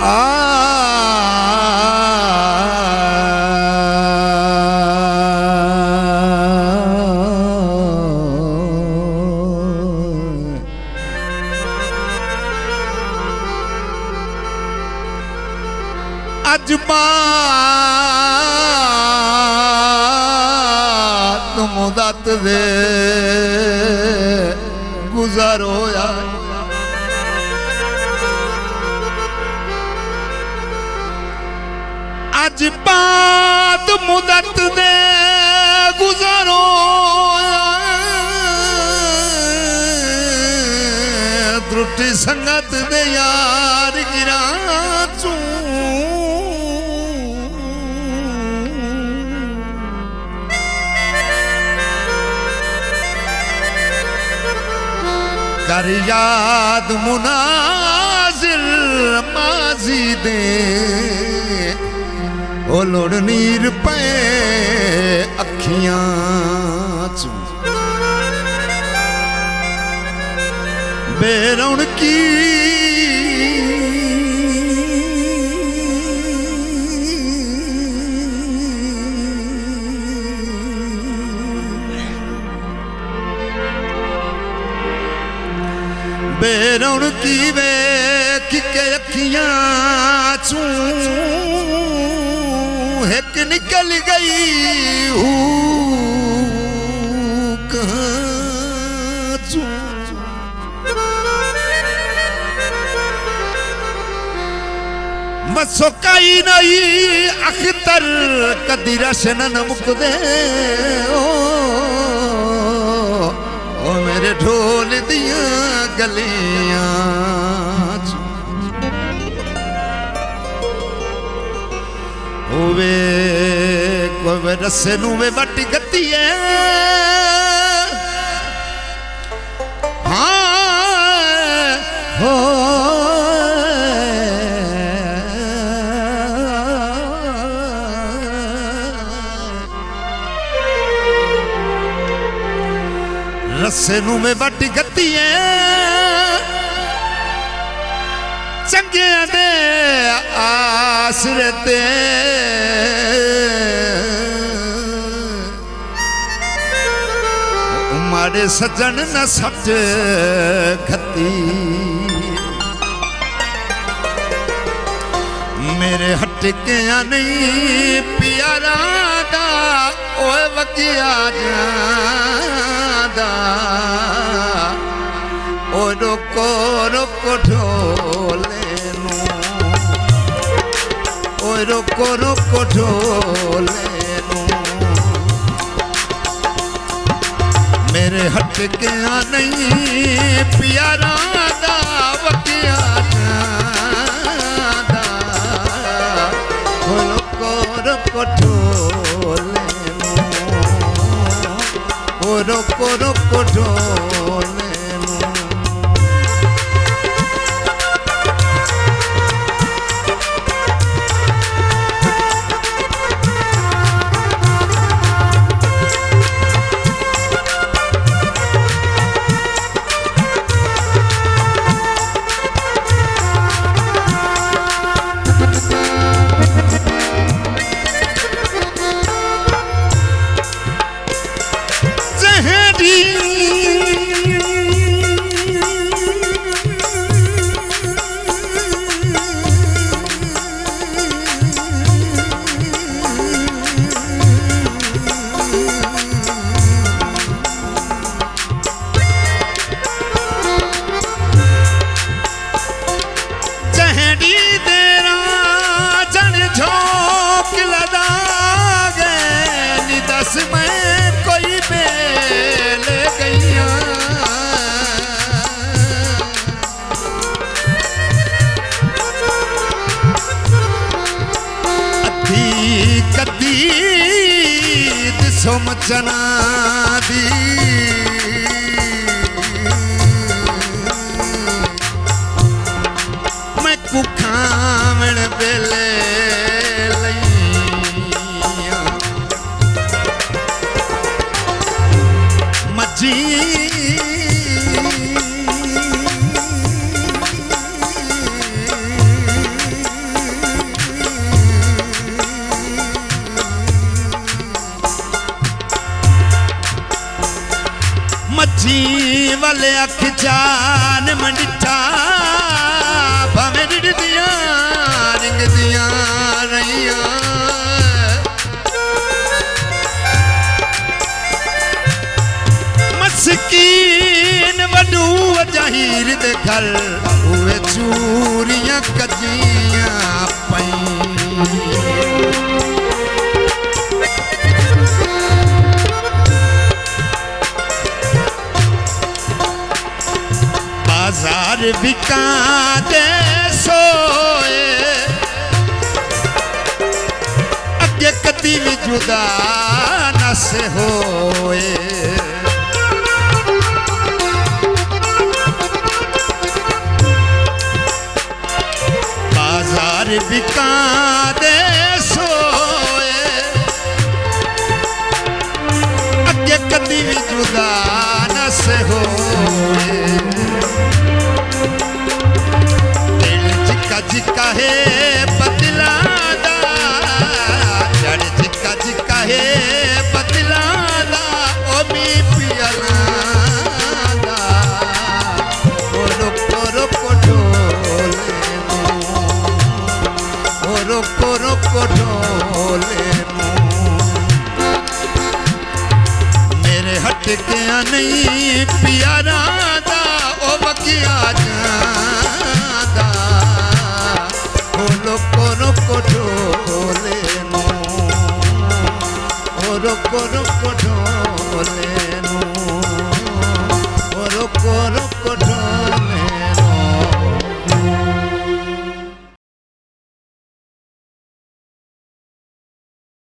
अज तुम दत दे गुजारो अज बात मुदत दे गुजारो त्रुटि संगत दे यार गिरा चू कर याद मुनाजिर माजी दे ओ लोड़ नीर पे अखियां चू बेरौन की बेरौन की वे के अखियां चू एक निकल गई मसोकाई नहीं अख्तर कदी रशन नमुक दे ओ मेरे ढोल दिया गलियां वे कोई रस्से नू वे वटी गती है हाँ हो रस्से नू में वटी गती है चंगियां दे आसरे ते माड़े सजन न सच खती मेरे हटकिया नहीं प्यारा दा ओए वकिया जादा ओ रोको रोको ढोले नू ओ रोको रोको ढोले नू मेरे हटकिया नहीं प्यारा दा वकिया जादा ओ रोको रोको ढोले नू ओ रोको रोको ढोले सोमचना दी मैं कुखावण बेले लईया मजी वाले अख जान मंडिठा भावे डिडिया रिंग दिया रहिया मस्कीन वडू जाहिर दे घर हुए चूरियां कजियां पई बाजार बिका दे सोए अगे कदी भी जुदा न से होए बाजार बिका दे सोए अगे कदी भी जुदा न से होए जिका है बदला दा जड़ जिका जिका है बदला दा ओ मी पियला दा ओ रोको ढोले ओ रोको ढोले मेरे हट के नहीं पियारा दा ओ बकिया जा रोको ढोले नो रोको